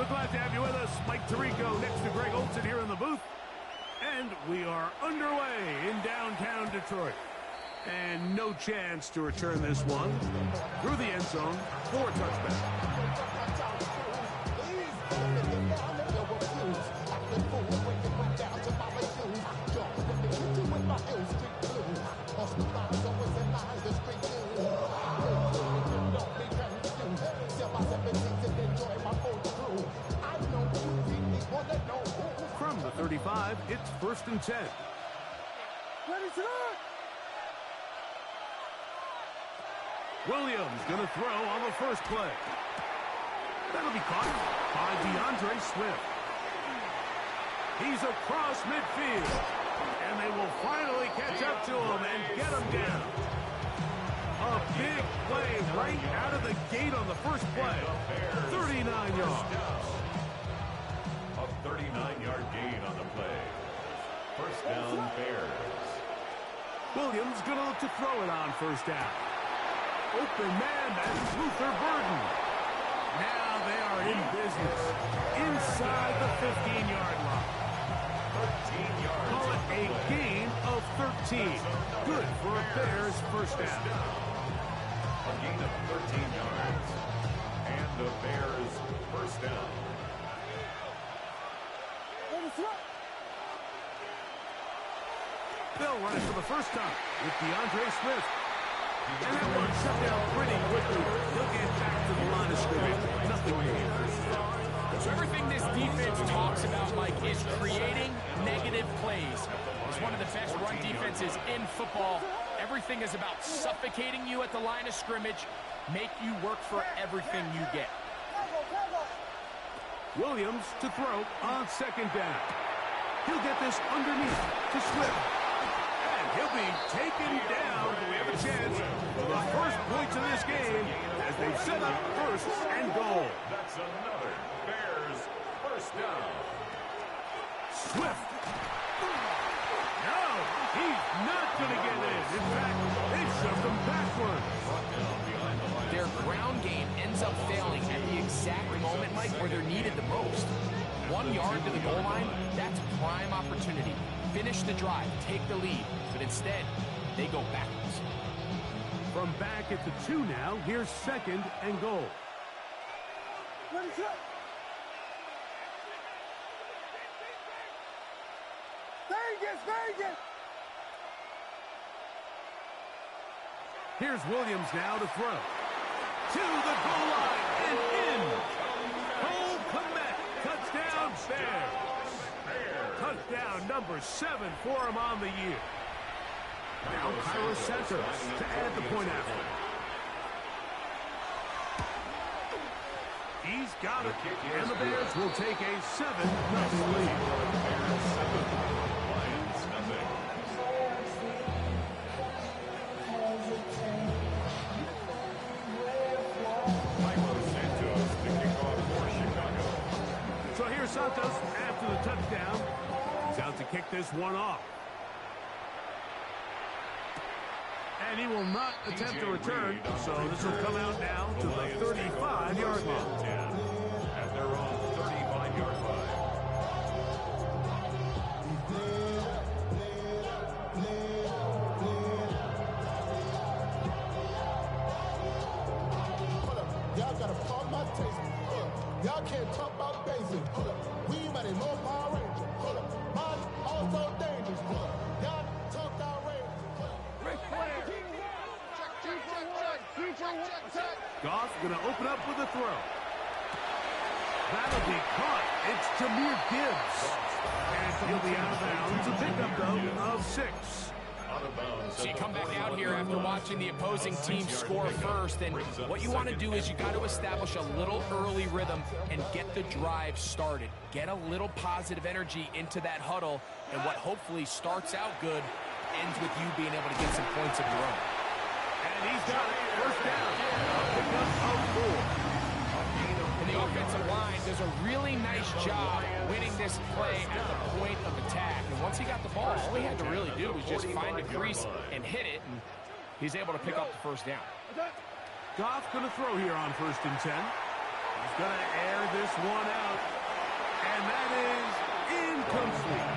glad to have you with us. Mike Tirico next to Greg Olson here in the booth. And we are underway in downtown Detroit. And no chance to return this one through the end zone for a touchback. From the 35, it's 1st and 10. Williams going to throw on the first play. That'll be caught by DeAndre Swift. He's across midfield. And they will finally catch up to him and get him down. A big play right out of the gate on the first play. 39 yards. A 39-yard gain on the play. First down, Bears. Williams going to look to throw it on first down. Open man, that's Luther Burden. Now they are in business. Inside the 15-yard line. 13 yards. Call it a gain of 13. Good for a Bears first down. A gain of 13 yards. And the Bears first down. They'll run it for the first time with DeAndre Swift. And that one shut down pretty quickly. He'll get back to the line of scrimmage. Nothing more. So everything this defense talks about, Mike, is creating negative plays. It's one of the best run defenses in football. Everything is about suffocating you at the line of scrimmage, make you work for everything you get. Williams to throw on second down. He'll get this underneath to Swift. And he'll be taken down. We have a chance for the first points of this game as they set up 1st and goal. That's another Bears first down. Swift. No, he's not going to get in. In fact, they shoved him backwards. Their ground game ends up failing at the exact moment, Mike, where they're needed the most. 1 yard to the goal line, that's prime opportunity. Finish the drive, take the lead, but instead, they go backwards. From back at the 2 now, here's 2nd and goal. Here's Williams now to throw. To the goal line and in. Cole Kmet, touchdown Bears. Touchdown number 7 for him on the year. Now Cairo Santos to add the point after. He's got it. And the Bears will take a 7-0 lead. So here's Santos after the touchdown. He's out to kick this one off. And he will not attempt to return, so this will come out now to the 35-yard line. At their own 35-yard line. Y'all gotta follow my taste. Y'all can't talk about basic. We might have no Power Ranger. Mine also dangerous. Y'all talk about Goff going to open up with a throw. That'll be caught. It's Jahmyr Gibbs. And he'll be out of bounds. A pickup, though, of 6. So you come back out here after watching the opposing team score first, and what you want to do is you got to establish a little early rhythm and get the drive started. Get a little positive energy into that huddle, and what hopefully starts out good ends with you being able to get some points of your own. And he's got it. First down. A pickup of 4. And the offensive line does a really nice job winning this play at the point of attack. And once he got the ball, all he had to really do was just find a crease and hit it, and he's able to pick up the first down. Goff going to throw here on 1st and 10. He's going to air this one out. And that is incomplete.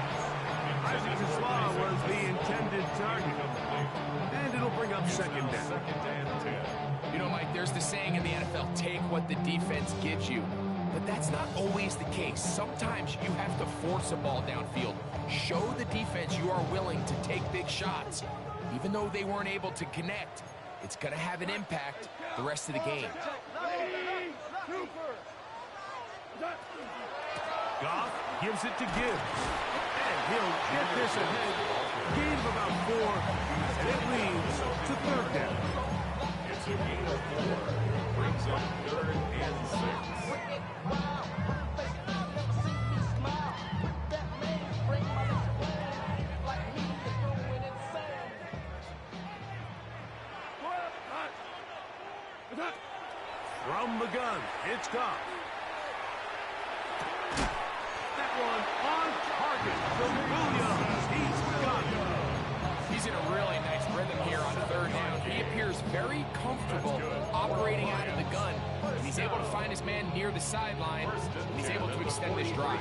Isaac Slaw was the intended target. And it'll bring up second down. You know, Mike, there's the saying in the NFL, take what the defense gives you. But that's not always the case. Sometimes you have to force a ball downfield. Show the defense you are willing to take big shots. Even though they weren't able to connect, it's going to have an impact the rest of the game. Goff gives it to Gibbs. And he'll get this ahead. Gain of about 4. And it leads to third down. It's a gain of 4. Brings up 3rd and 6. From the gun, it's Goff. That one on target for Williams. He's got it. He's in a really nice rhythm here on 3rd down. He appears very comfortable operating out of the gun. And he's able to find his man near the sideline. And he's able to extend this drive.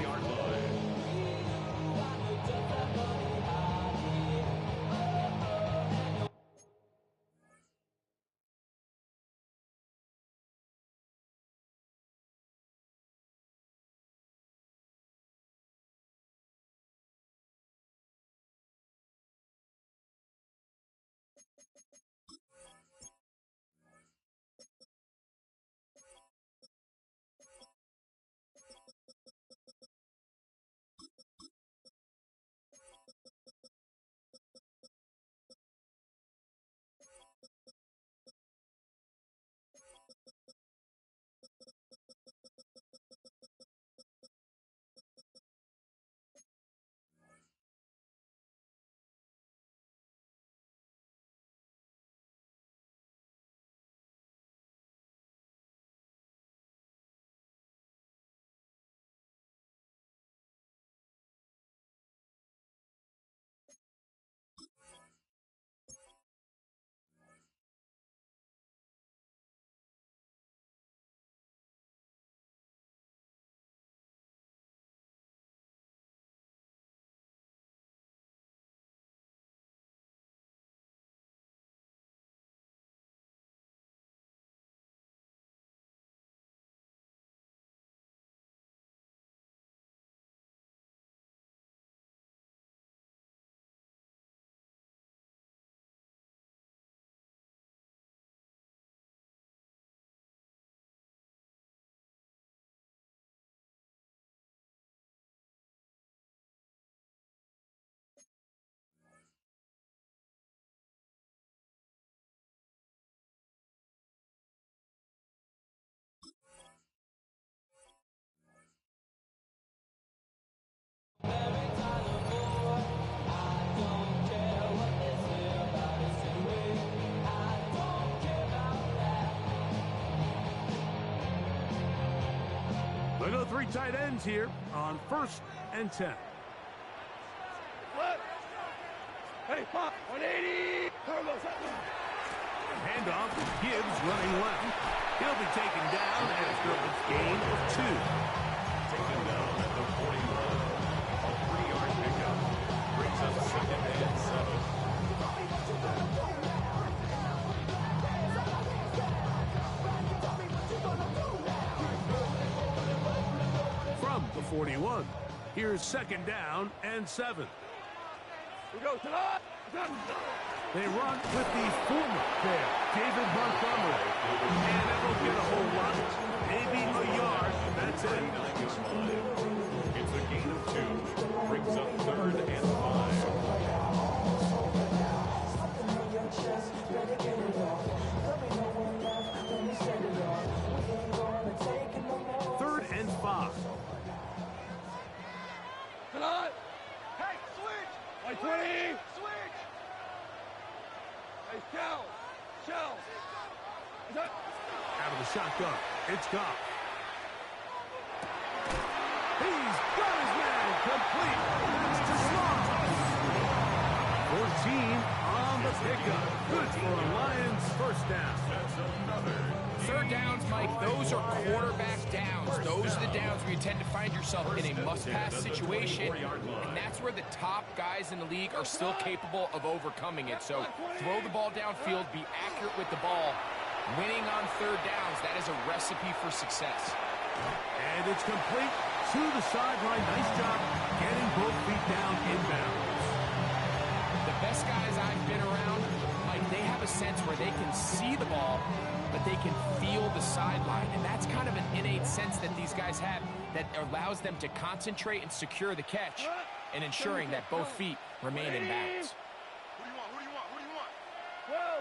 They go 3 tight ends here on 1st and 10. Hey, Pop, 180. Handoff, Gibbs running left. He'll be taken down after a gain of 2. Taken down at the 41. A 3-yard pickup. Brings up 2nd and 7. From the 41, here's 2nd down and 7. We go tonight. They run with the former there, David Montgomery. And that won't get a whole lot. Maybe a yard. That's it. It's a gain of 2. Brings up 3rd and 5. 3rd and 5. Tonight. Hey, switch. Like 20. Switch. Hey, Shell. Out of the shotgun, it's Goff. He's got his man complete. That's to Slaw. 14 on on the pickup. Good for a Lions first down. That's another. Third downs, Mike, those are quarterback downs. Those are the downs where you tend to find yourself in a must-pass situation, and that's where the top guys in the league are still capable of overcoming it. So throw the ball downfield, be accurate with the ball. Winning on third downs, that is a recipe for success. And it's complete to the sideline. Nice job getting both feet down inbounds. The best guys I've been around, Mike, they have a sense where they can see the ball, but they can feel the sideline. And that's kind of an innate sense that these guys have that allows them to concentrate and secure the catch and ensuring that both feet remain in bounds. Who do you want? Who do you want? Who do you want?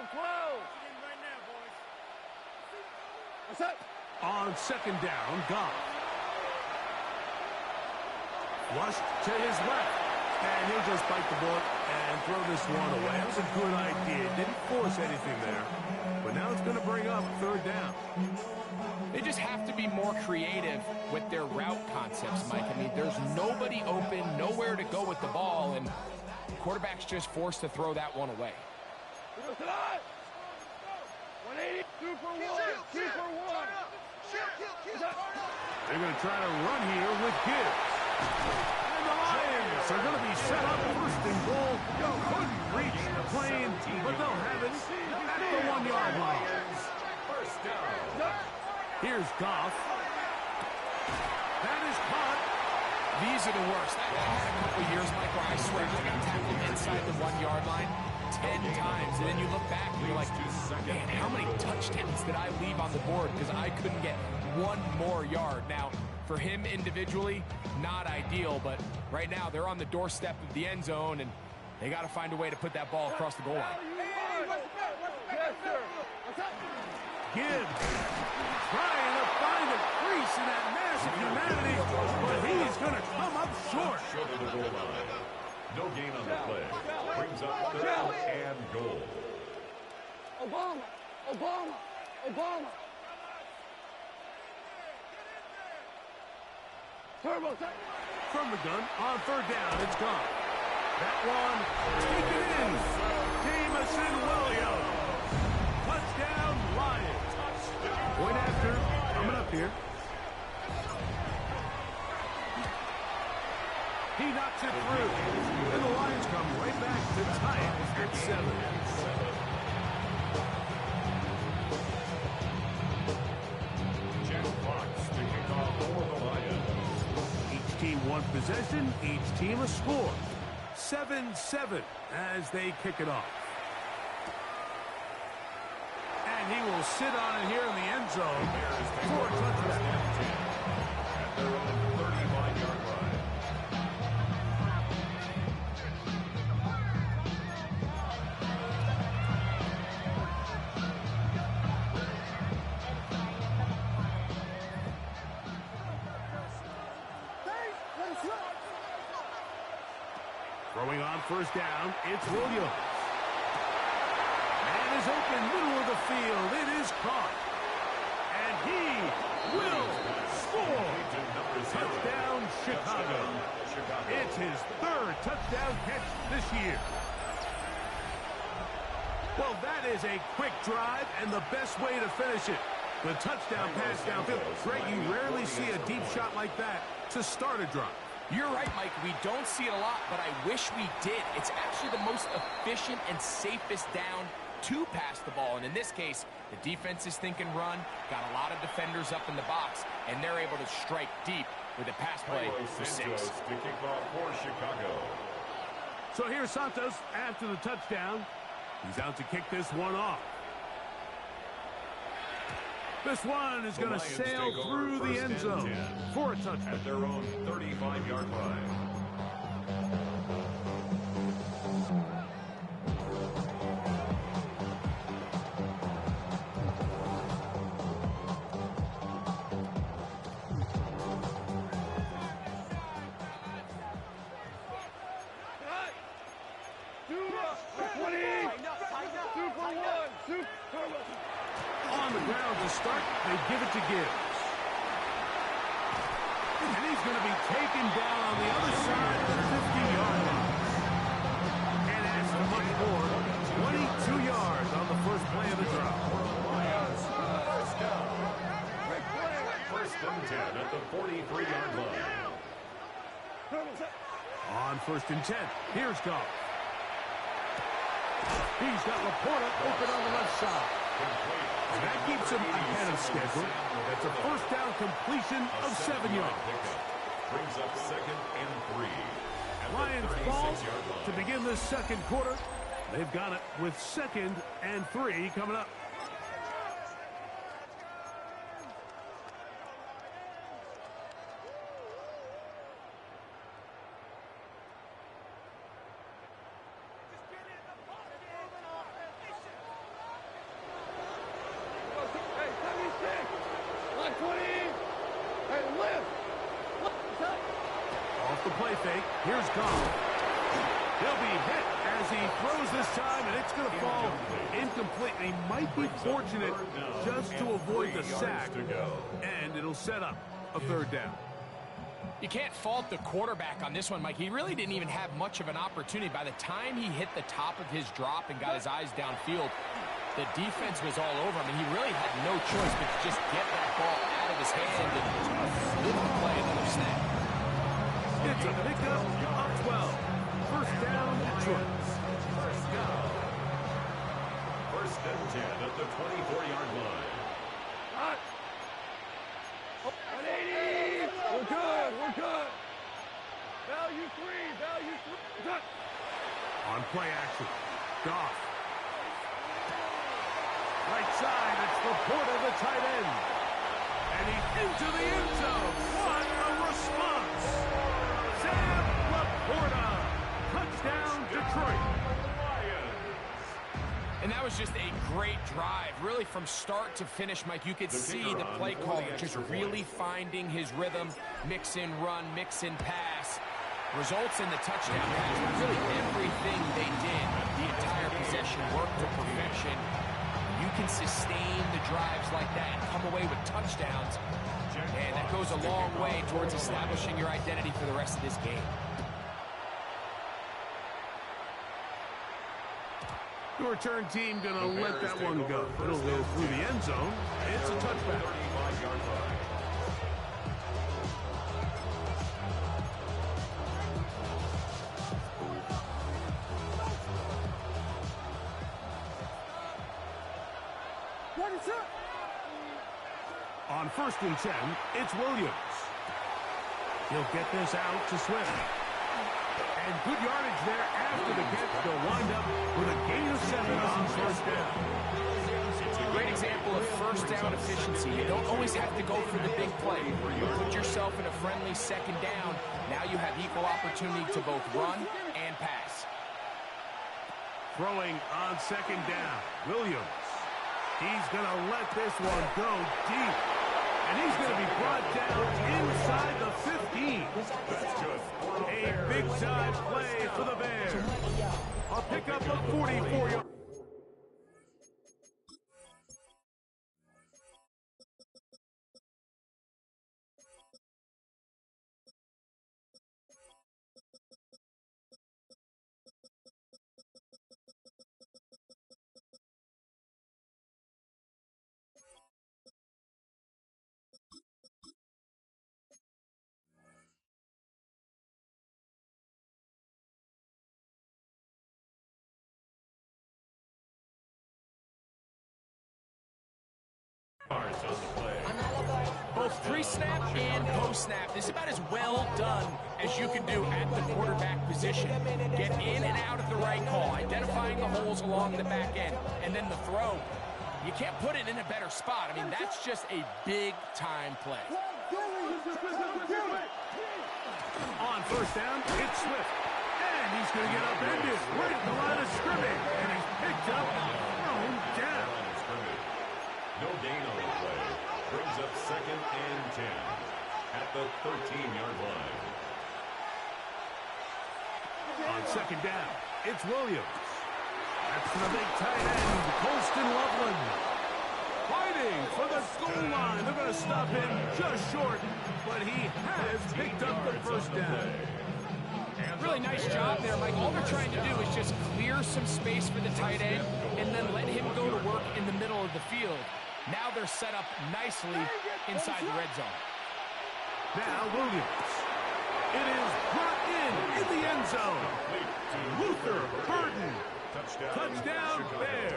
12. Right now, boys. What's up? On second down, Goff. Flushed to his left. And he'll just bite the bullet and throw this one away. That was a good idea. Didn't force anything there. But now it's going to bring up third down. They just have to be more creative with their route concepts, Mike. I mean, there's nobody open, nowhere to go with the ball, and the quarterback's just forced to throw that one away. 180. 2 for 1. 2 for 1. They're going to try to run here with Gibbs. And the Lions are going to be set up first and goal. Couldn't reach the plane, but they'll have it at the 1-yard line. First down. Here's Goff. That is caught. These are the worst. I had a couple years, Mike, where I swear I got tackled inside the 1-yard line 10 times, and then you look back and you're like, man, how many touchdowns did I leave on the board because I couldn't get one more yard? Now, for him individually, not ideal, but right now they're on the doorstep of the end zone, and they got to find a way to put that ball across the goal line. Yes, sir. What's up? Gibbs trying to find a crease in that mass of humanity, but he's going to come up short. Short of the goal line. No gain on the play. Brings up third and goal. Obama. Turbo. From the gun, on third down, it's gone. That one, taken in. Jameson Williams. Touchdown, Lions. Point after, coming up here. He knocks it through. And the Lions come right back to tie it at 7. Jack Fox to kick off for the Lions. Each team one possession, each team a score. 7-7 as they kick it off. And he will sit on it here in the end zone for a touchdown. At their own 35-yard line. Throwing on first down, it's Williams. Man is open, middle of the field. It is caught. And he will score. Touchdown, Chicago. It's his third touchdown catch this year. Well, that is a quick drive and the best way to finish it. The touchdown pass downfield. Greg, you rarely see a deep shot like that to start a drive. You're right, Mike. We don't see it a lot, but I wish we did. It's actually the most efficient and safest down to pass the ball. And in this case, the defense is thinking run, got a lot of defenders up in the box, and they're able to strike deep with a pass play for 6. To kick off for Chicago. So here's Santos after the touchdown. He's out to kick this one off. This one is going to sail through the end zone for a touchdown. At their own 35-yard line. On the ground to start, they give it to Gibbs. And he's going to be taken down on the other side of the 50-yard line. Can't ask for much more 22 yards on the first play of the drive. First and 10 at the 43-yard line. On first and 10, here's Goff. He's got Laporta open on the left side. And that keeps him ahead of schedule. That's a first down completion of 7 yards. Brings up second and 3. Lions ball to begin this second quarter. They've got it with second and 3 coming up. Off the play fake, here's Goff. He'll be hit as he throws this time, and it's going to fall incomplete. He might be fortunate just to avoid the sack, and it'll set up a third down. You can't fault the quarterback on this one, Mike. He really didn't even have much of an opportunity. By the time he hit the top of his drop and got his eyes downfield, the defense was all over him, and he really had no choice but to just get that ball out of his hand and live to play another snap. It's a pickup of 12. First down, Detroit. First and 10 at the 24-yard line. 180. We're good. We're good. Value 3. Value 3. Good. On play action, Goff. Right side, it's Laporta, the tight end. And he's into the end zone. What a response. Sam Laporta. Touchdown, Detroit. And that was just a great drive. Really, from start to finish, Mike, you could see the play caller just really finding his rhythm, mix in run, mix in pass. Results in the touchdown pass. Really, everything they did, the entire possession worked to perfection. You can sustain the drives like that and come away with touchdowns, and that goes a long way towards establishing your identity for the rest of this game. The return team going to let that one go. It'll go through the end zone. It's a touchback. 35-yard line. On first and 10, it's Williams. He'll get this out to Swift. And good yardage there after the catch. They'll wind up with a gain of 7 on first down. It's a great example of first down efficiency. You don't always have to go for the big play. You put yourself in a friendly second down. Now you have equal opportunity to both run and pass. Throwing on second down, Williams. He's going to let this one go deep. And he's going to be brought down inside the 15. A big-time play for the Bears. A pickup of 44 yards. Both pre-snap and post-snap, this is about as well done as you can do at the quarterback position. Get in and out of the right call, identifying the holes along the back end, and then the throw. You can't put it in a better spot. I mean, that's just a big-time play. On first down, it's Swift. And he's going to get upended right at the line of scrimmage. And he's picked up and thrown down. No gain on the play. Brings up second and 10 at the 13-yard line. On second down, it's Williams. That's the big tight end, Colston Loveland. Fighting for the goal line. They're going to stop him just short, but he has picked up the first down. really nice job there, Mike. All they're trying to do is just clear some space for the tight end and then let him go to work in the middle of the field. Now they're set up nicely inside the red zone. Now Williams. It is brought in the end zone. Luther Burden. Touchdown Bears.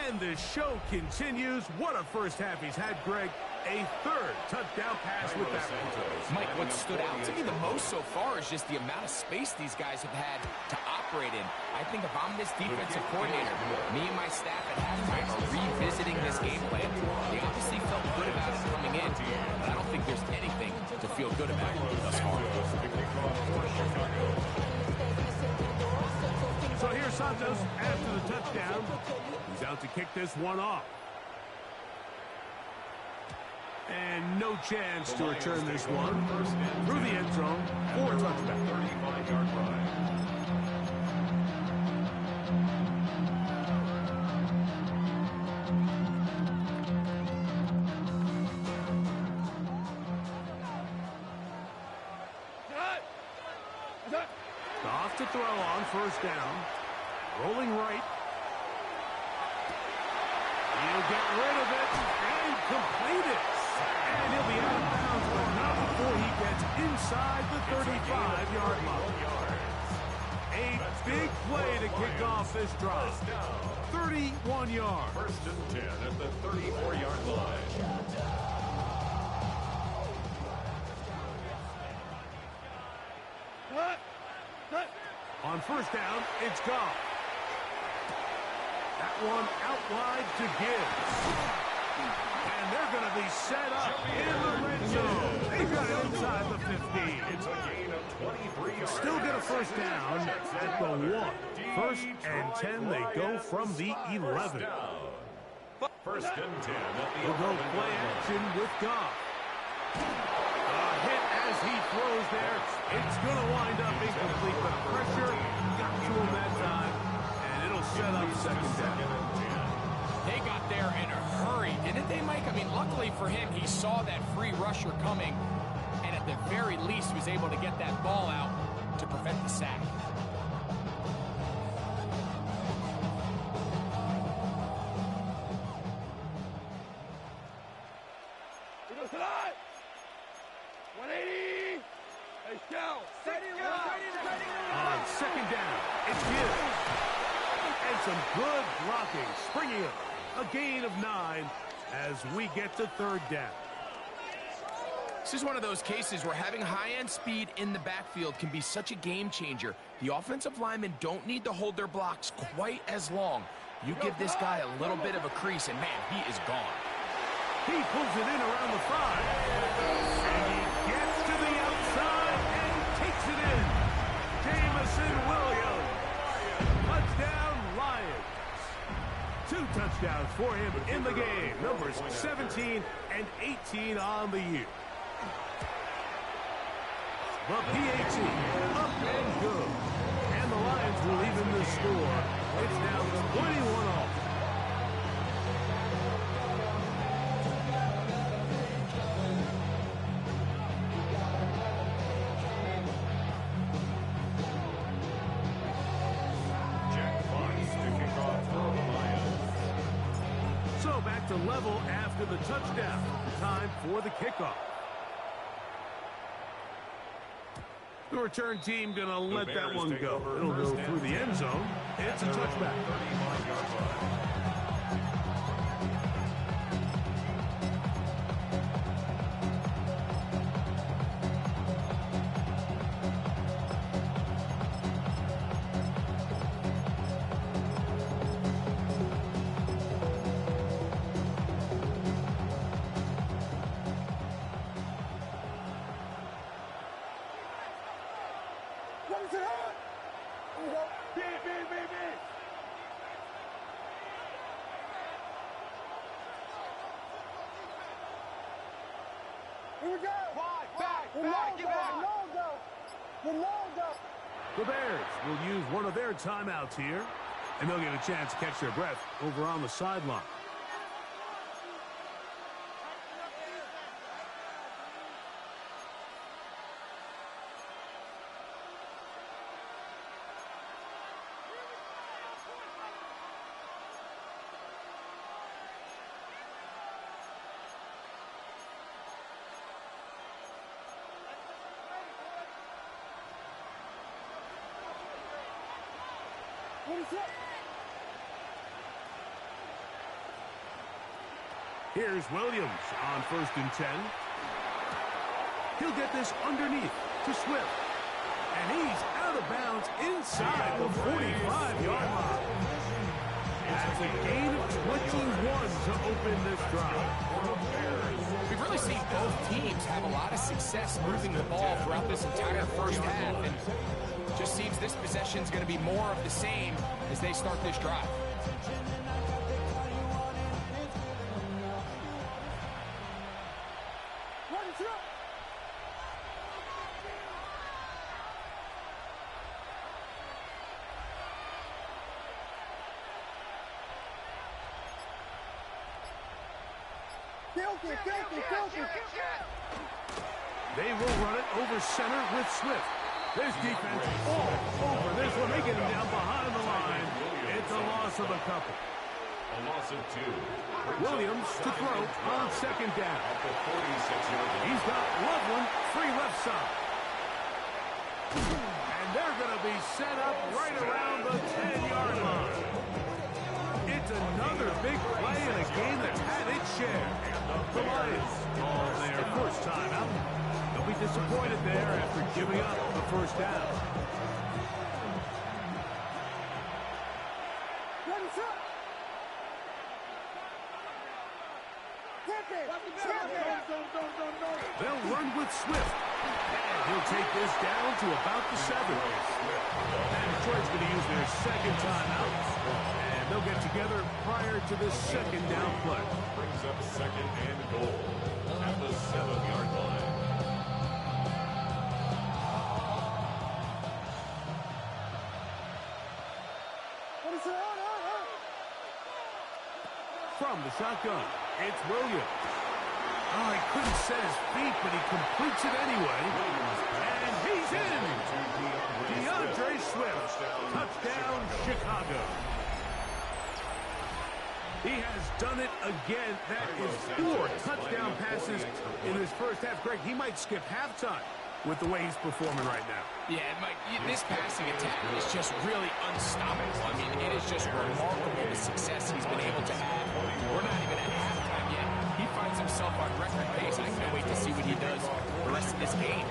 And the show continues. What a first half he's had, Greg. A third touchdown pass with that one. Mike, what stood out to me the most so far is just the amount of space these guys have had to operate in. I think if I'm this defensive coordinator, me and my staff at halftime are revisiting this game plan. They obviously felt good about it coming in, but I don't think there's anything to feel good about thus far. So here's Santos after the touchdown. He's out to kick this one off. And no chance to return this one through the end zone for a touchdown. 35-yard run. Off to throw on first down. Rolling right. He'll get rid of it and complete it. And he'll be out of bounds, but not before he gets inside the 35-yard line. A big play to kick off this drive. 31 yards. First and 10 at the 34-yard line. On first down, it's gone. That one out wide to Gibbs. And they're going to be set up in the red zone. They've got it inside the 15. It's a gain of 23 yards. Still get a first down at the 1. First and 10, they go from the 11. First and 10 at the We'll go play action with Goff. A hit as he throws there. It's going to wind up incomplete, but pressure got to him that time, and it'll set up second down. They got there in a hurry, didn't they, Mike? I mean, luckily for him, he saw that free rusher coming, and at the very least was able to get that ball out to prevent the sack. On second down, it's Gibbs. And some good blocking, springing up. A gain of 9 as we get to third down. This is one of those cases where having high-end speed in the backfield can be such a game changer. The offensive linemen don't need to hold their blocks quite as long. You give this guy a little bit of a crease, and man, he is gone. He pulls it in around the 5. And he gets to the outside and takes it in. Jamison Williams. Touchdown, Lions. 2 touchdowns for him in the game. Numbers 17 and 18 on the year. The PAT up and good. And the Lions will even the score. It's now 21 all. So back to level after the touchdown. Time for the kickoff. The return team going to let that one go. It'll go through the end zone. It's a touchback. The Bears will use one of their timeouts here, and they'll get a chance to catch their breath over on the sideline. Here's Williams on 1st and 10. He'll get this underneath to Swift. And he's out of bounds inside the 45-yard line. That's a gain of 21 to open this drive. We've really seen both teams have a lot of success moving the ball throughout this entire first half. And just seems this possession's going to be more of the same as they start this drive. They will run it over center with Swift. This defense all over this one. They get him down behind the line. It's a loss of a couple. A loss of 2. Williams to throw on 2nd down. At the 46-yard line. He's got Loveland free left side. And they're going to be set up right around the 10-yard line. It's another big play in a game that's had its share. The Lions on their first time out. They'll be disappointed there after giving up the first down. They'll run with Swift. And he'll take this down to about the 7. And Detroit's going to use their 2nd timeout. And they'll get together prior to this 2nd down play. Brings up 2nd and goal at the 7-yard line. From the shotgun, it's Williams. Oh, he couldn't set his feet, but he completes it anyway. And he's in! DeAndre Swift. Touchdown, Chicago. He has done it again. That is 4 touchdown passes in his first half. Greg, he might skip halftime with the way he's performing right now. Yeah, Mike, this passing attack is just really unstoppable. I mean, it is just remarkable the success he's been able to have. We're not even at halftime yet. He finds himself on record pace. I can't wait to see what he does the rest of this game.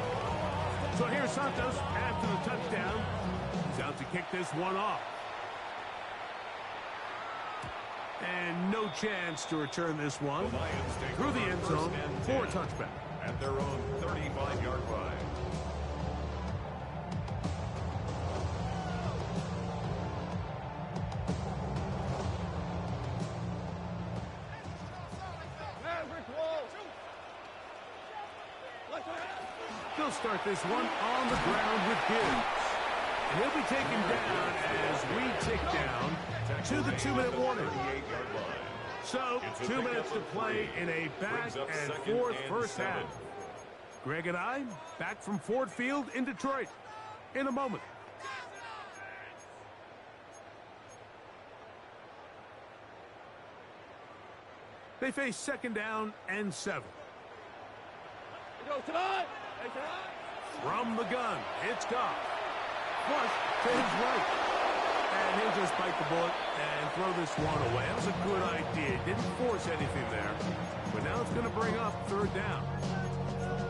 So here's Santos after the touchdown. He's out to kick this one off. And no chance to return this one. The Lions take through the end zone for a touchback. At their own 35-yard line. They'll start this one on the ground with Gibbs. And he'll be taken down as we tick down to the 2-minute warning. So, 2 minutes to play in a back-and-forth first half. Greg and I, back from Ford Field in Detroit in a moment. They face 2nd down and 7. From the gun, it's Goff. Flush to his right. And he'll just bite the bullet and throw this one away. That was a good idea. Didn't force anything there. But now it's going to bring up 3rd down.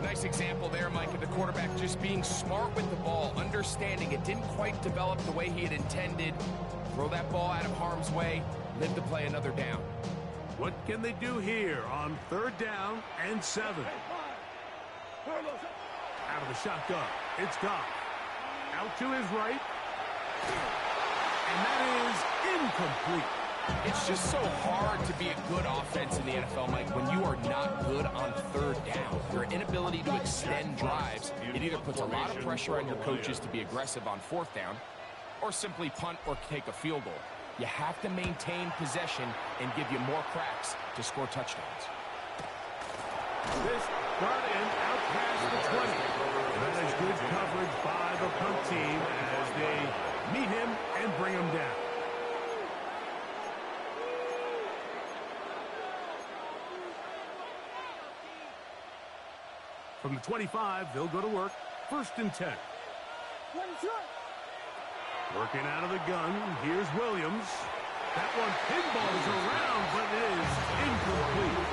Nice example there, Mike, of the quarterback just being smart with the ball, understanding it didn't quite develop the way he had intended. Throw that ball out of harm's way, live to play another down. What can they do here on 3rd down and 7? Out of the shotgun, it's Goff. Out to his right. And that is incomplete. It's just so hard to be a good offense in the NFL, Mike, when you are not good on 3rd down. Your inability to extend drives, it either puts a lot of pressure on your coaches to be aggressive on 4th down or simply punt or take a field goal. You have to maintain possession and give you more cracks to score touchdowns. This got in out past the 20. And that is good coverage by the punt team as they meet him and bring him down. From the 25, they'll go to work. 1st and 10. Working out of the gun, here's Williams. That one pinballs around, but it is incomplete.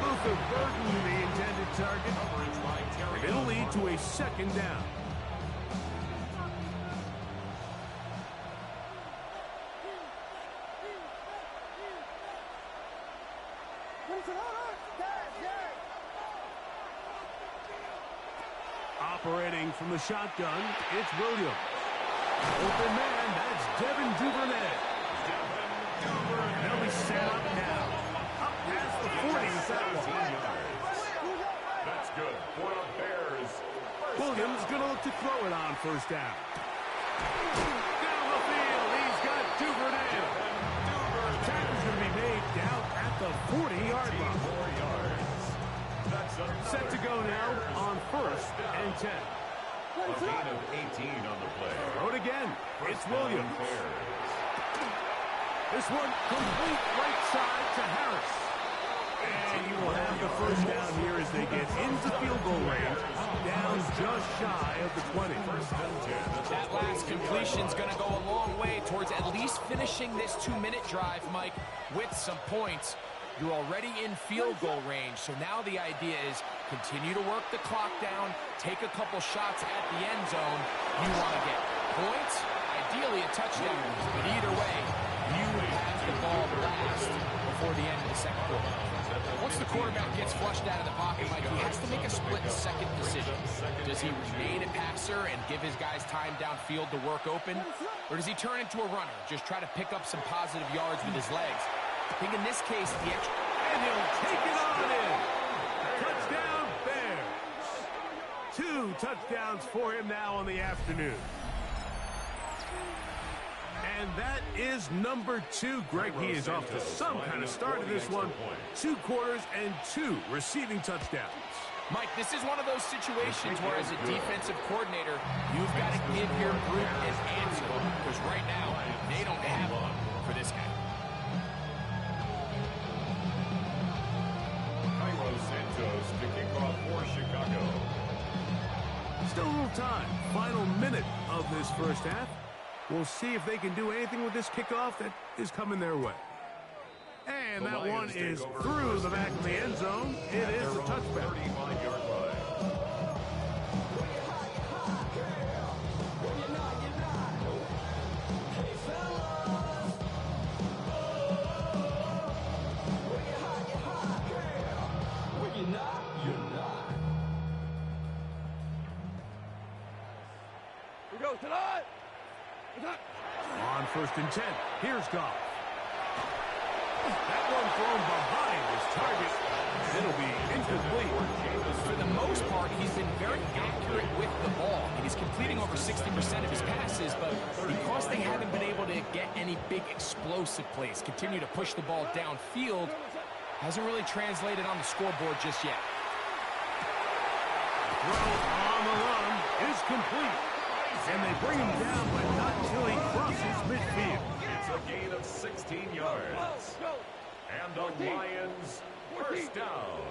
Luther Burden, the intended target. And it'll lead to a second down. Operating from the shotgun, it's Williams. Open man, that's Devin Duvernay. They'll be set up now. Up past the 40 with that one. That's good for the Bears. Williams going to look to throw it on first down. Down the field, he's got Duvernay. Tackle's going to be made down at the 40-yard line. 4 yards. Set to go now on first and 10. A gain of 18 on the play. Throw it again. It's Williams. Bears. This one complete right side to Harris. And he will have the first down here as they get into field goal range, down just shy of the 20. That last completion's going to go a long way towards at least finishing this 2-minute drive, Mike, with some points. You're already in field goal range, so now the idea is continue to work the clock down, take a couple shots at the end zone. You want to get points, ideally a touchdown, but either way, you have the ball last before the end of the second quarter. Once the quarterback gets flushed out of the pocket, Mike, he has to make a split-second decision. Does he remain a passer and give his guys time downfield to work open? Or does he turn into a runner, just try to pick up some positive yards with his legs? I think in this case, the extra... And he'll take it on in. Touchdown, Bears. 2 touchdowns for him now on the afternoon. And that is number 2. Greg, he is off to some kind of start in this one. 2 quarters and 2 receiving touchdowns. Mike, this is one of those situations where as a defensive coordinator, you've got to give your group an answer. Because right now, they don't have one for this guy. Santos to kick off for Chicago. Still a little time. Final minute of this first half. We'll see if they can do anything with this kickoff that is coming their way. And that one is through the back of the end zone. It is a touchback. 35-yard line. Go tonight. On first and 10, here's Goff. That one thrown behind his target. It'll be incomplete. For the most part, he's been very accurate with the ball. He's completing over 60% of his passes, but because they haven't been able to get any big explosive plays, continue to push the ball downfield, hasn't really translated on the scoreboard just yet. Throw on the run is complete. And they bring him down, but not until he crosses midfield. It's a gain of 16 yards. And the Lions first down.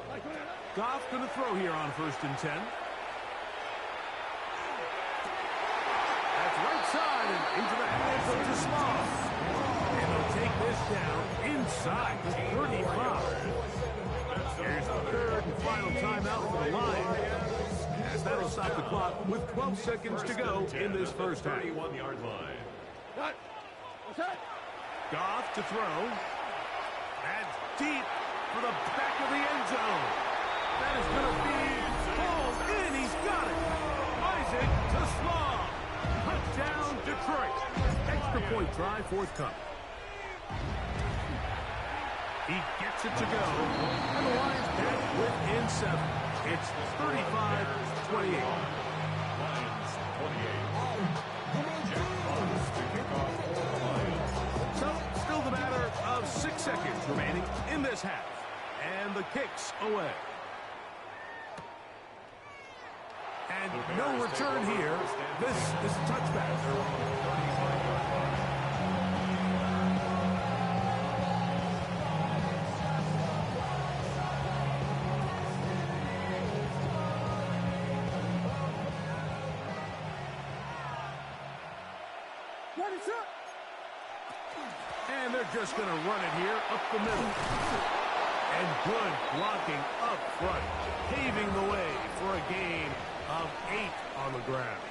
Goff going to throw here on first and 10. That's right side and into the hands of Tismar. And they'll take this down inside the 35. Here's the third and final timeout for the Lions. As that'll stop the clock with 12 seconds to go in this first half. 31-yard line. Goff to throw. That's deep for the back of the end zone. That is going to be pulled in. He's got it. Isaac to Slaw. Touchdown, Detroit. Extra point try forthcoming. He gets it to go. And the Lions back within 7. It's 35-28. Lions 28. Jack Fox to kick off for the Lions. So, still the matter of 6 seconds remaining in this half. And the kick's away. And no return here. This is a touchback. And they're just going to run it here up the middle. And good blocking up front, paving the way for a gain of 8 on the ground.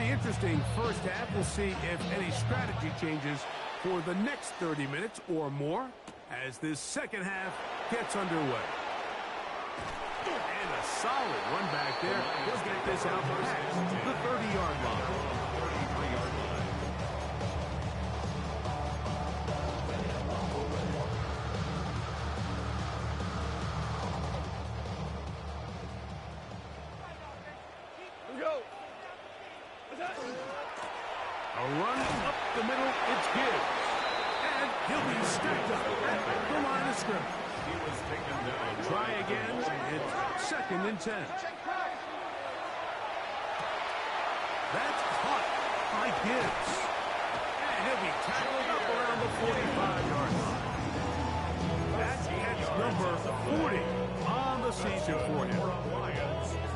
Interesting first half. We'll see if any strategy changes for the next 30 minutes or more as this second half gets underway. And a solid run back there. He'll get this out past the 30-yard line. A run up the middle, it's good. And he'll be stacked up at the line of scrimmage. He was taken down. Try again. It's 2nd and 10. That's caught by Gibbs. And he'll be tackled up around the 45-yard line. That's catch number 40 on the season for him.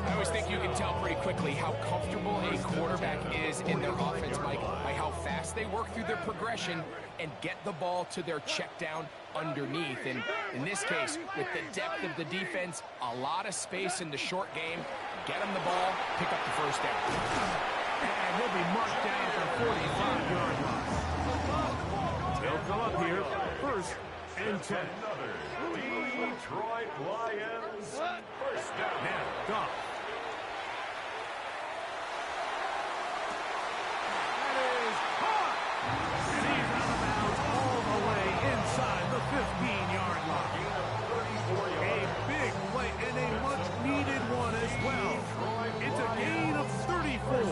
I always think you can tell pretty quickly how comfortable a quarterback is in their offense, Mike, by how fast they work through their progression and get the ball to their check down underneath. And in this case, with the depth of the defense, a lot of space in the short game, get them the ball, pick up the first down. And he'll be marked down at the 45-yard line. He'll come up here, 1st and 10. Detroit Lions, first down. Now, Goff. That is caught. And he's out of bounds all the way inside the 15-yard line. A big play and a much-needed one as well. It's a gain of 34.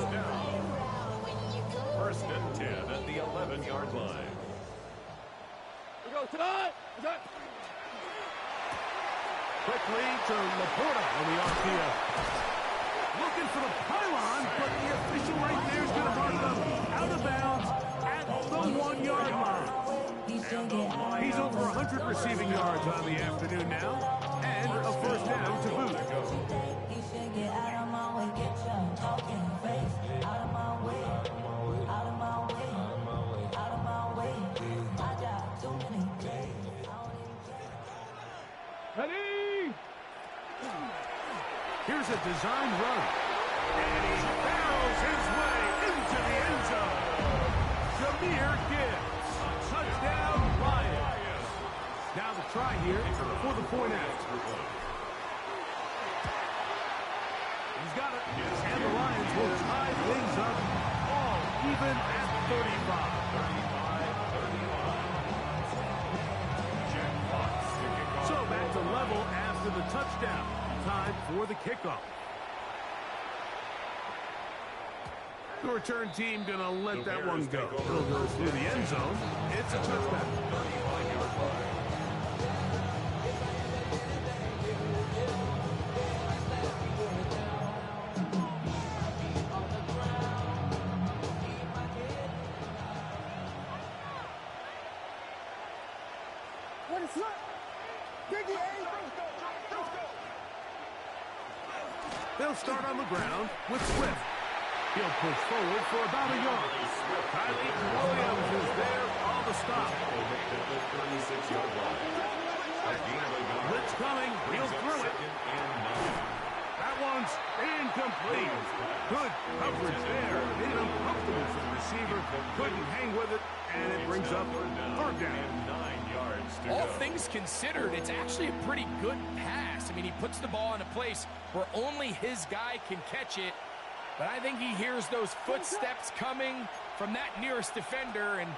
First and 10 at the 11-yard line. We go tonight. Quickly to Laporta on the RPO. Looking for the pylon, but the official right there is going to mark them out of bounds at the 1-yard line. He's over 100 receiving yards on the afternoon now, and a first down to boot. You should get out of my way, get your talking face out of my way, out of my way, out of my way. I got too many days. Ready? Here's a design run. And he barrels his way into the end zone. Jahmyr Gibbs. Touchdown, Lions. Now the try here for the point after. He's got it. And the Lions will tie things up all even at 35. So back to level after the touchdown. Time for the kickoff. The return team going to let that one go. It'll go through the end zone. It's a touchdown. 35-yard line. What is that? They'll start on the ground with Swift. He'll push forward for about a yard. Kylie Williams is there on the stop. Blitz coming. He'll throw it. That one's incomplete. Good coverage there. Made it uncomfortable for the receiver. Couldn't hang with it, and it brings up 3rd down. 9 yards to All go. things considered, it's actually a pretty good pass. I mean, he puts the ball in a place where only his guy can catch it. But I think he hears those footsteps coming from that nearest defender, and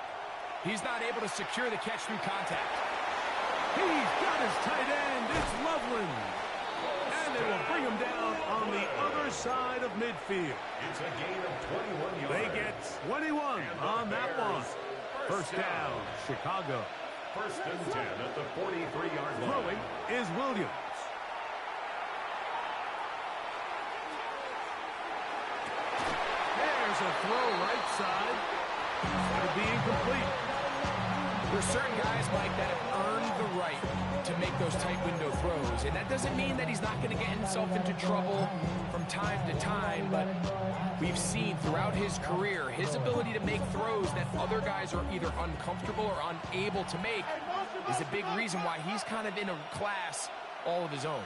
he's not able to secure the catch through contact. He's got his tight end. It's Loveland. And they will bring him down on the other side of midfield. It's a gain of 21 yards. They get 21 on that one. First down, Chicago. First and 10 at the 43-yard line. Throwing is Williams. There's a throw right side. That'll be incomplete. There's certain guys, Mike, that have earned the right to make those tight window throws. And that doesn't mean that he's not going to get himself into trouble from time to time, but we've seen throughout his career his ability to make throws that other guys are either uncomfortable or unable to make is a big reason why he's kind of in a class all of his own.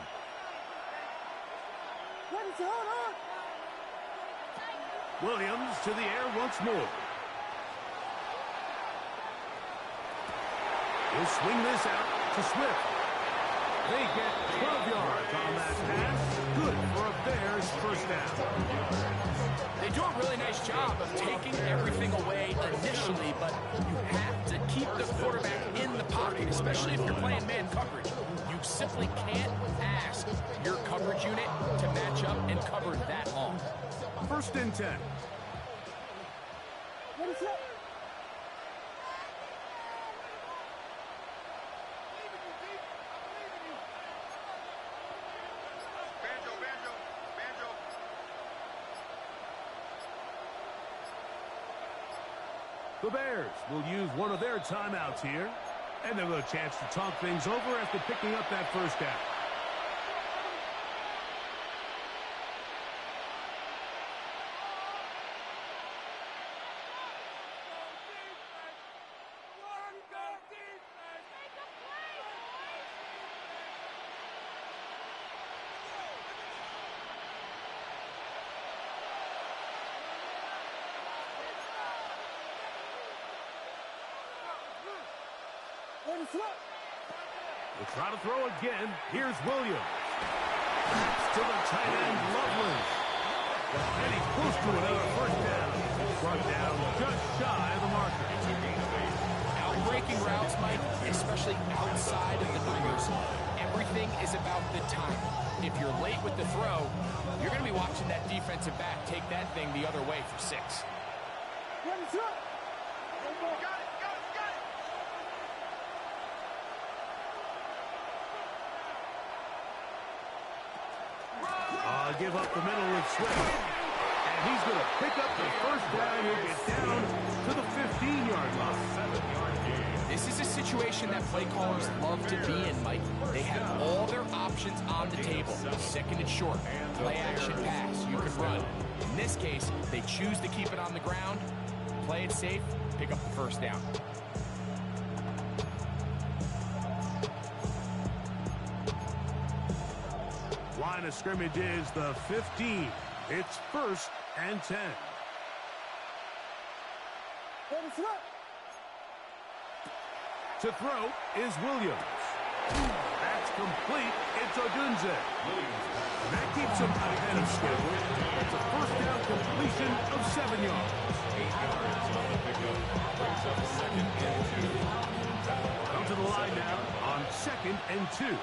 Williams to the air once more. He'll swing this out to Swift. They get 12 yards on that pass. Good for a Bears first down. They do a really nice job of taking everything away initially, but you have to keep the quarterback in the pocket, especially if you're playing man coverage. You simply can't ask your coverage unit to match up and cover that long. First and 10. The Bears will use one of their timeouts here, and they'll have a chance to talk things over after picking up that first down. We'll try to throw again. Here's Williams. To the tight end, Loveland. And he's close to another first down. Brought down just shy of the marker. Out-breaking routes, Mike, especially outside of the numbers, everything is about the time. If you're late with the throw, you're going to be watching that defensive back take that thing the other way for 6. Give up the middle with Swift. And he's going to pick up the first down. He'll get down to the 15-yard line. 7-yard gain. This is a situation that play callers love to be in, Mike. They have all their options on the table. Second and short, play action pass, you can run. In this case, they choose to keep it on the ground, play it safe, pick up the first down. Line of scrimmage is the 15. It's first and 10. To throw is Williams. That's complete. It's Odunze. That keeps him ahead of schedule. It's a first down completion of 7 yards. 8 yards on the pickup. Brings up second and 2. Come to the line now on second and 2.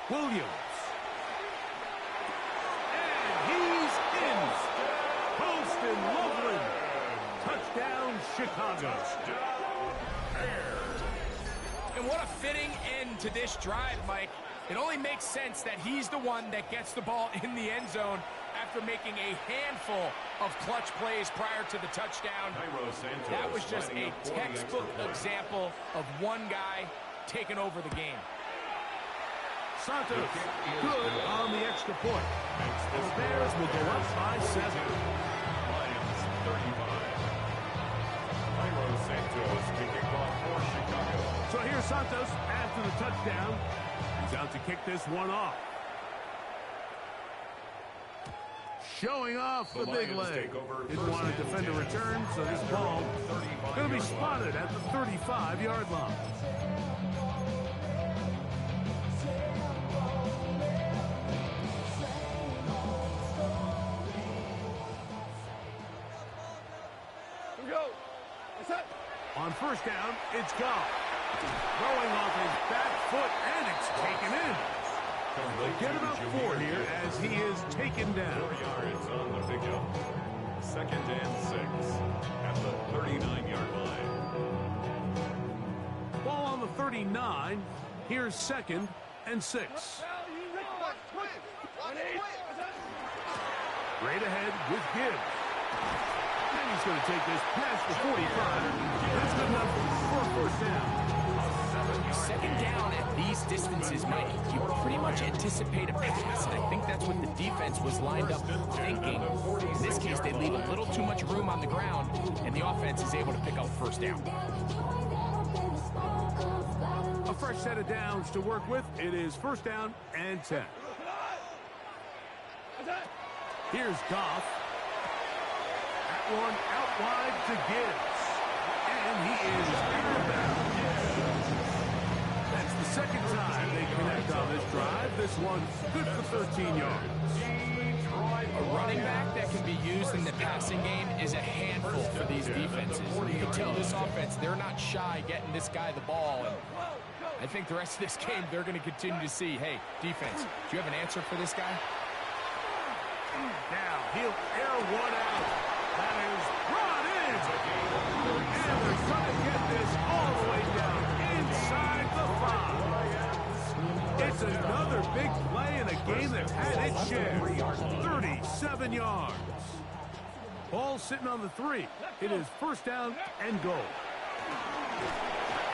Williams. And he's in. Post and Loveland. Touchdown, Chicago. And what a fitting end to this drive, Mike. It only makes sense that he's the one that gets the ball in the end zone after making a handful of clutch plays prior to the touchdown. That was just a textbook example of one guy taking over the game. Santos, good on the extra point. The Bears will go up by 7. Lions 35. Jairo Santos kicking off for Chicago. So here's Santos after the touchdown. He's out to kick this one off. Showing off the big leg. Didn't want to defend a return, so this ball going to be spotted at the 35-yard line. On first down, it's Goff. Throwing off his back foot, and it's taken in. They'll get about 4 here as he is taken down. 4 yards on the pickup. 2nd and 6 at the 39-yard line. Ball on the 39. Here's 2nd and 6. Right ahead with Gibbs. And he's going to take this past the 45. That's good enough for a first down. 2nd down at these distances, Mike, you pretty much anticipate a pass, and I think that's what the defense was lined up thinking. In this case, they leave a little too much room on the ground, and the offense is able to pick up first down. A fresh set of downs to work with. It is 1st down and 10. Here's Goff. That one out wide to Gibbs. And he is out of bounds. That's the 2nd time they connect on this drive. This one good for 13 yards. A running back that can be used in the passing game is a handful for these defenses. You can tell this offense, they're not shy getting this guy the ball. And I think the rest of this game, they're going to continue to see, hey, defense, do you have an answer for this guy? Now he'll air one out. That is brought in. And they're going to get this all the way down inside the 5. It's another big play in a game that had its share. 37 yards. Ball sitting on the 3. It is 1st down and goal.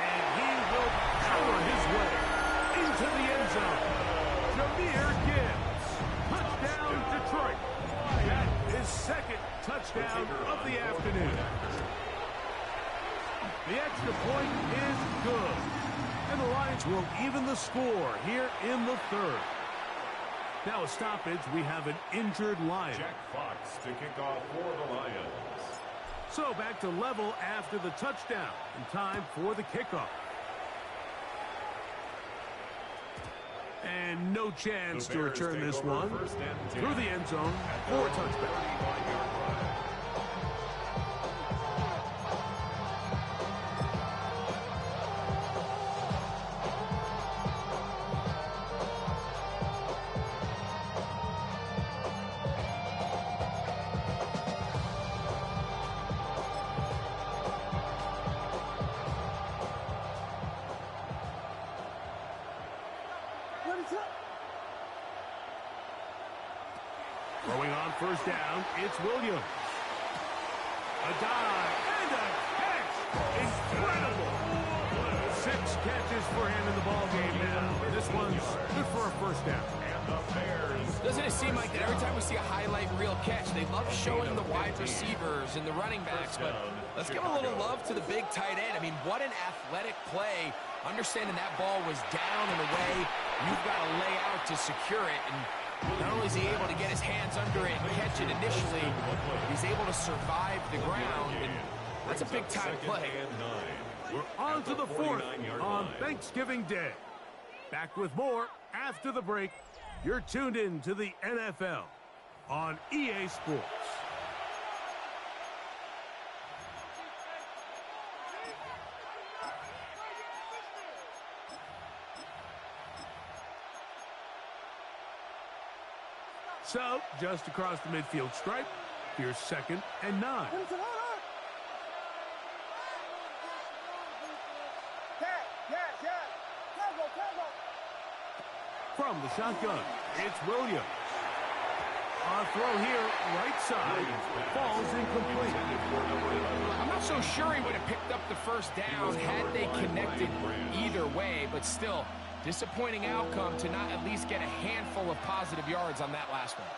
And he will power his way into the end zone. Jahmyr Gibbs. Touchdown, Detroit. That is 2nd touchdown of the afternoon. The extra point is good. And the Lions will even the score here in the 3rd. Now a stoppage. We have an injured Lion. Jack Fox to kick off for the Lions. So back to level after the touchdown. And time for the kickoff. And no chance to return this one through the end zone for a touchback. Throwing on 1st down, it's Williams. A dive and a catch. Incredible. 6 catches for him in the ballgame now. This one's good for a 1st down. And the Bears. Doesn't it seem like that every time we see a highlight reel catch, they love showing the wide receivers and the running backs, but let's give a little love to the big tight end. I mean, what an athletic play. Understanding that ball was down and away, you've got to lay out to secure it, and not only is he able to get his hands under it and catch it initially, he's able to survive the ground, and that's a big-time play. We're on to the 4th on Thanksgiving Day. Back with more after the break. You're tuned in to the NFL on EA Sports. So, just across the midfield stripe, here's 2nd and 9. From the shotgun, it's Williams. On throw here, right side, falls incomplete. I'm not so sure he would have picked up the 1st down had they connected either way, but still, disappointing outcome to not at least get a handful of positive yards on that last one.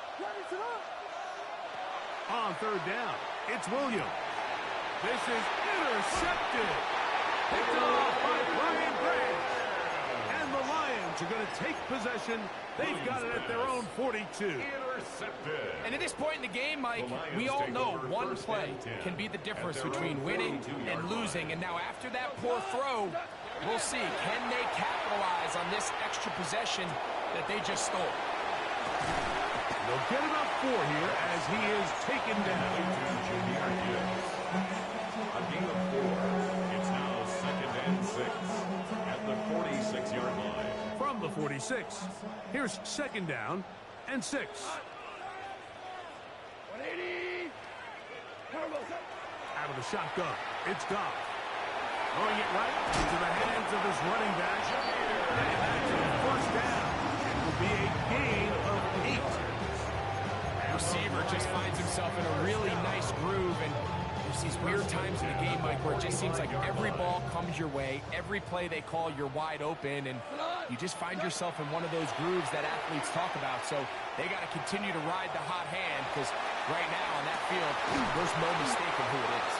On 3rd down, it's Williams. This is intercepted. Picked off by Brian Branch. And the Lions are going to take possession. They've got it at their own 42. Intercepted. And at this point in the game, Mike, we all know one play can be the difference between winning and losing. And now after that poor throw, we'll see. Can they capitalize on this extra possession that they just stole? They'll get about 4 here as he is taken down. A gain of 4. It's now 2nd and 6 at the 46-yard line. From the 46. Here's second down and 6. 180. Out of the shotgun. It's Goff. Throwing it right into the hands of his running back. And that's a first down. It will be a gain of 8. Receiver just finds himself in a really nice groove, and there's these weird times in the game, Mike, where it just seems like every ball comes your way, every play they call, you're wide open, and you just find yourself in one of those grooves that athletes talk about. So they got to continue to ride the hot hand, because right now on that field, there's no mistaking who it is.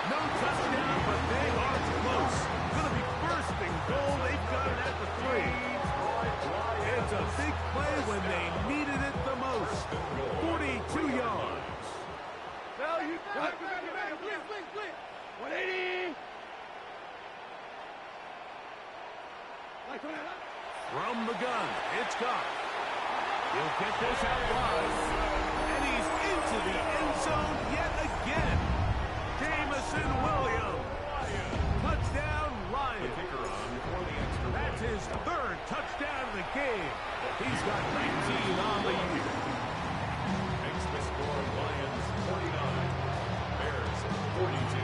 No touchdown, but they are close. Going to be first and goal. They've got it at the 3. It's a big play when they needed it the most. 42 yards. Value. 180. From the gun, it's Goff. He'll get this out wide. And he's into the end zone yet again. Jamison Williams. Touchdown, Lions. That's his third touchdown of the game. He's got 19 on the year. Makes the score Lions 49, Bears 42.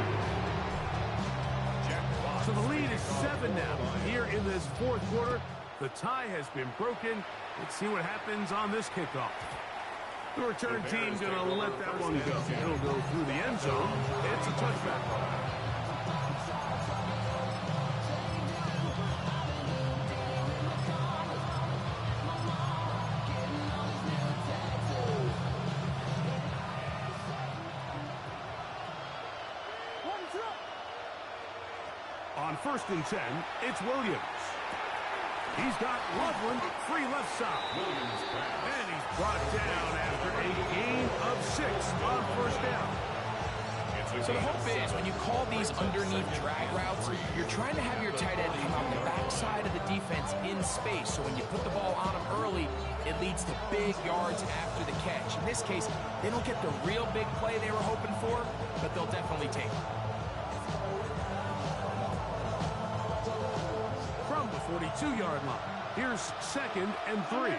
So the lead is 7 now. Here in this fourth quarter, the tie has been broken. Let's see what happens on this kickoff. The return team going to let that one go. It'll go through the end zone. It's a touchback. On 1st and 10, it's Williams. He's got Loveland free left side. And he's brought down after a gain of 6 on 1st down. So the hope is when you call these underneath drag routes, you're trying to have your tight end come out the backside of the defense in space. So when you put the ball on him early, it leads to big yards after the catch. In this case, they don't get the real big play they were hoping for, but they'll definitely take it. From the 42-yard line, here's 2nd and 3.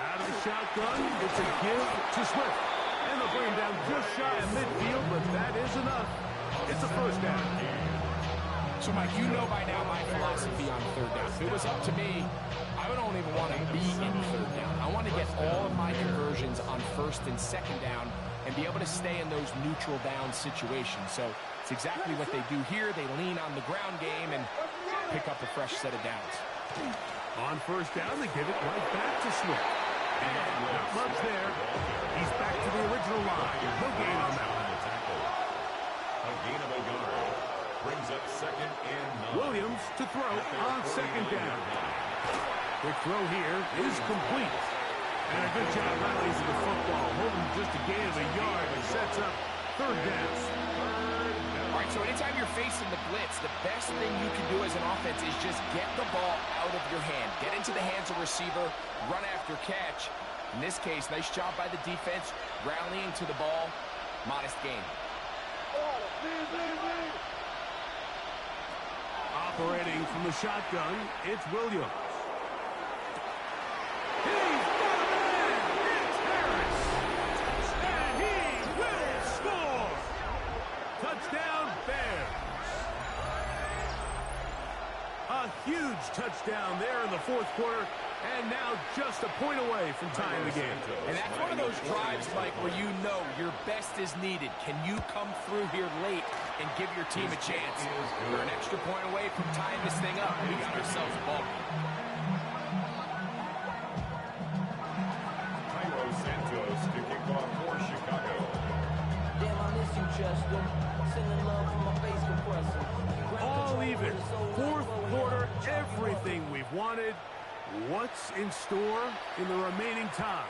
Out of the shotgun, it's a give to Swift. And they'll bring him down just shy of midfield, but that is enough. It's a first down. So, Mike, you know by now my philosophy on 3rd down. If it was up to me, I don't even want to be in 3rd down. I want to get all of my conversions on 1st and 2nd down and be able to stay in those neutral down situations. So it's exactly what they do here. They lean on the ground game and pick up a fresh set of downs. On 1st down, they give it right back to Swift. And not much there. He's back to the original line. No gain on that one. A gain of a yard. Brings up 2nd and 9. Williams to throw on 2nd down. The throw here is complete. And a good job releasing the football. Holding just a gain of a yard and sets up 3rd down. All right, so anytime you're facing the blitz, the best thing you can do as an offense is just get the ball out of your hand. Get into the hands of receiver, run after catch. In this case, nice job by the defense, rallying to the ball. Modest gain. Operating from the shotgun, it's Williams. Touchdown, Bears. A huge touchdown there in the 4th quarter, and now just a point away from tying the game. And that's one of those drives, Mike, where you know your best is needed. Can you come through here late and give your team a chance? We're an extra point away from tying this thing up. We got ourselves a ball. Santos to kick off for Chicago. Damn, I miss you, Chester. Sending love from my face compressor. All even. 4th quarter, everything we've wanted. What's in store in the remaining time?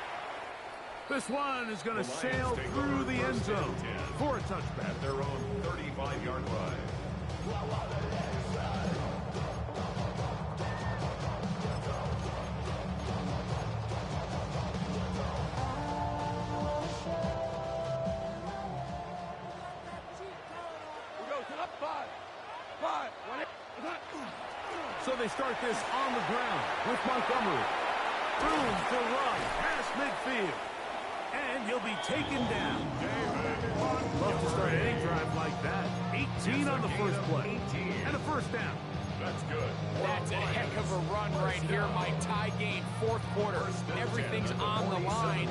This one is going to sail through the end zone for a touchback. At their own 35-yard line. So they start this on the ground with Montgomery. Room to run past midfield. And he'll be taken down. Love to start any drive like that. 18 on the first play. And a first down. That's good. That's a heck of a run right here, Mike. Tie game, fourth quarter. Everything's on the line.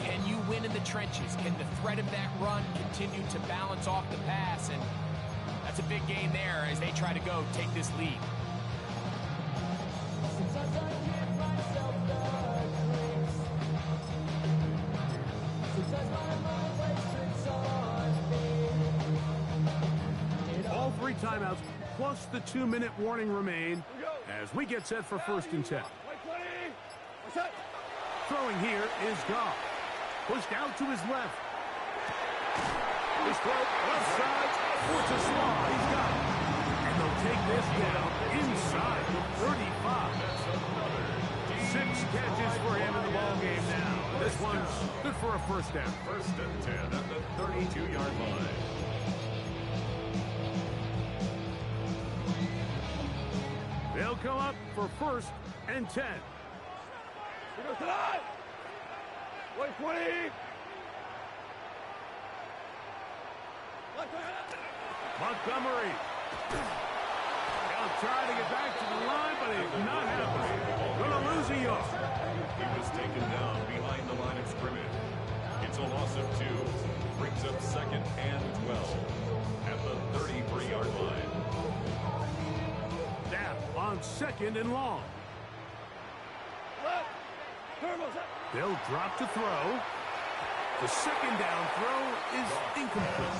Can you win in the trenches? Can the threat of that run continue to balance off the pass? And that's a big gain there as they try to go take this lead. All three timeouts plus the 2-minute warning remain as we get set for 1st and 10. Throwing here is Goff. Pushed out to his left. His throw left side. Force a slaw. He's got it. And they'll take this down inside the 35. 6 catches for him in the ball game now. This one's good for a first down. 1st and 10 at the 32-yard line. They'll come up for 1st and 10. Here goes tonight. 120. Montgomery. They'll try to get back to the line, but it's not happening. Gonna lose a yard. He was taken down behind the line of scrimmage. It's a loss of 2. Brings up 2nd and 12 at the 33-yard line. Down on 2nd and long. They'll drop to throw. The 2nd down throw is incomplete.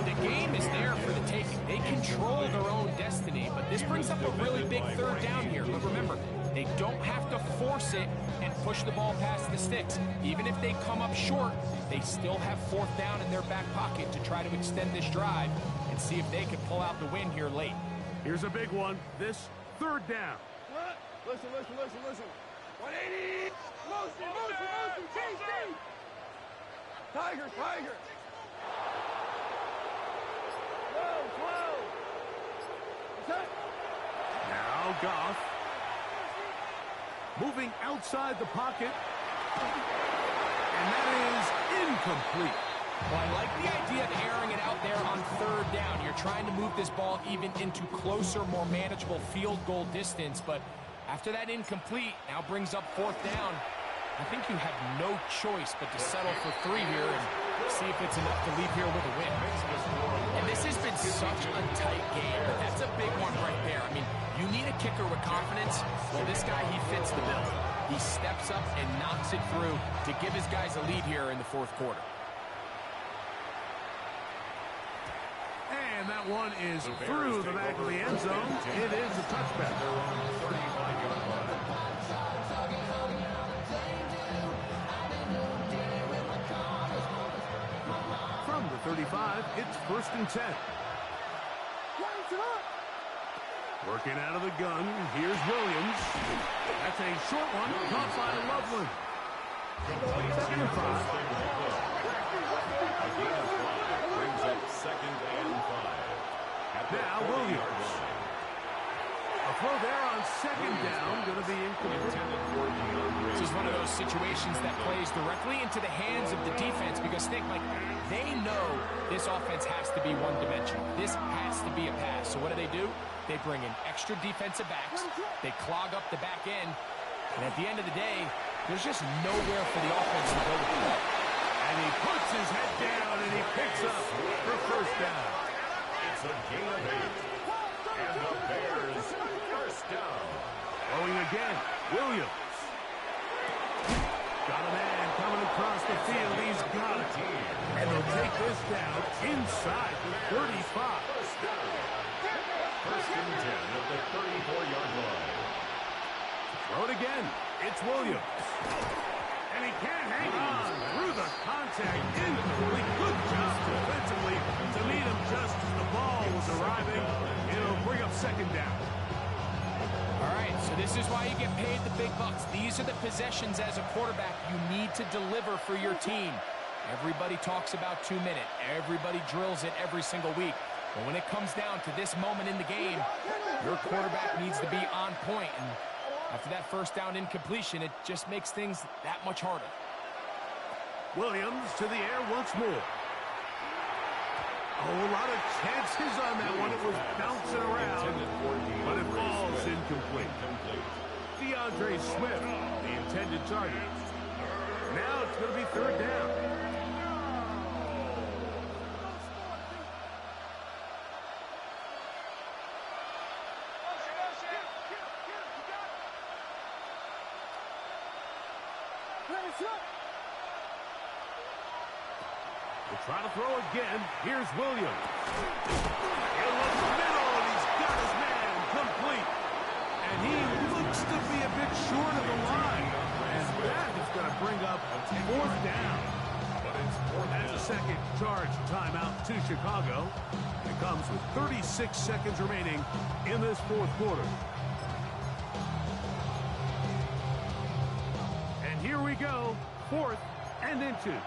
The game is there for the taking. They control their own destiny, but this brings up a really big 3rd down here. But remember, they don't have to force it and push the ball past the sticks. Even if they come up short, they still have 4th down in their back pocket to try to extend this drive and see if they can pull out the win here late. Here's a big one. This 3rd down. Listen. 180. Motion. Chase. Tigers. 12. Now Goff. Moving outside the pocket. And that is incomplete. Well, I like the idea of airing it out there on 3rd down. You're trying to move this ball even into closer, more manageable field goal distance, but after that incomplete, now brings up 4th down. I think you have no choice but to settle for 3 here and see if it's enough to leave here with a win. And this has been such a tight game, but that's a big one right there. I mean, you need a kicker with confidence. Well, this guy, he fits the bill. He steps up and knocks it through to give his guys a lead here in the 4th quarter. And that one is through the back of the end zone. It is a touchback. From the 35, it's 1st and 10. Working out of the gun, here's Williams. That's a short one, caught by Loveland. 2nd and 5. Brings up 2nd and 5. Now Williams. A throw there on 2nd down, going to be incomplete. This is one of those situations that plays directly into the hands of the defense because think, like, they know this offense has to be one-dimensional. This has to be a pass. So what do? They bring in extra defensive backs. They clog up the back end. And at the end of the day, there's just nowhere for the offense to go with the ball. And he puts his head down and he picks up for 1st down. It's a gain of 8. And the Bears 1st down. Throwing again, Williams. Got a man coming across the field. He's got it. And they'll take this down inside the 35. 1st down. 1st and 10 at the 34-yard line. Throw it again. It's Williams. And he can't hang on through the contact. Incomplete. Good job defensively to meet him just as the ball was arriving. It'll bring up 2nd down. All right, so this is why you get paid the big bucks. These are the possessions as a quarterback you need to deliver for your team. Everybody talks about 2 minutes. Everybody drills it every single week. But when it comes down to this moment in the game, your quarterback needs to be on point. And after that first down incompletion, it just makes things that much harder. Williams to the air once more. Oh, a lot of chances on that one. It was bouncing around, but it falls incomplete. DeAndre Swift, the intended target. Now it's going to be third down. We'll try to throw again. Here's Williams. He'll look the middle, and he's got his man complete. And he looks to be a bit short of the line. And that is going to bring up fourth down. That's a second charge timeout to Chicago. It comes with 36 seconds remaining in this fourth quarter. And here we go. Fourth and inches.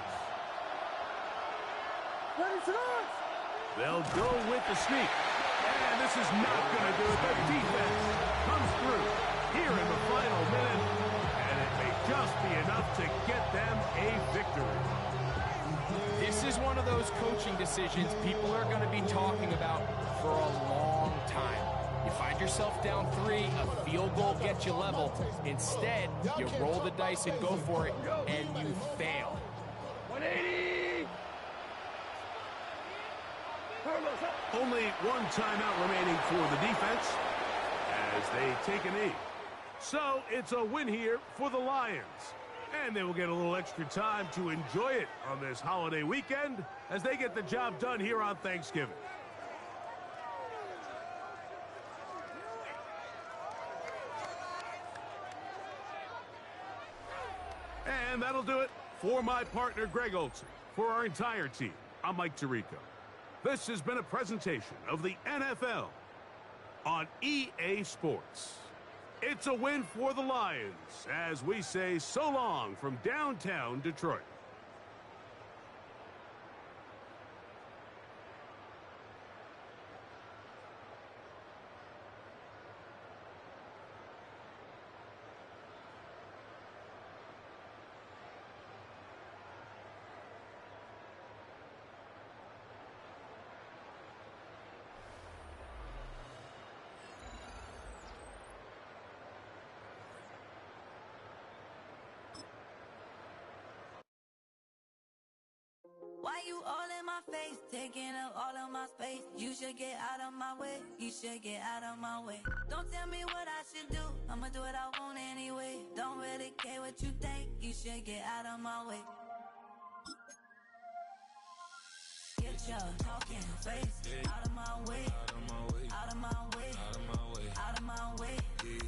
They'll go with the sneak. And this is not going to do it. The defense comes through here in the final minute. And it may just be enough to get them a victory. This is one of those coaching decisions people are going to be talking about for a long time. You find yourself down 3, a field goal gets you level. Instead, you roll the dice and go for it, and you fail. 180! Only one timeout remaining for the defense as they take a knee. So it's a win here for the Lions. And they will get a little extra time to enjoy it on this holiday weekend as they get the job done here on Thanksgiving. And that'll do it for my partner, Greg Olson. For our entire team, I'm Mike Tirico. This has been a presentation of the NFL on EA Sports. It's a win for the Lions as we say so long from downtown Detroit. Why you all in my face, taking up all of my space? You should get out of my way, you should get out of my way. Don't tell me what I should do, I'ma do what I want anyway. Don't really care what you think, you should get out of my way. Get your talking face out of my way, out of my way, out of my way, out of my way.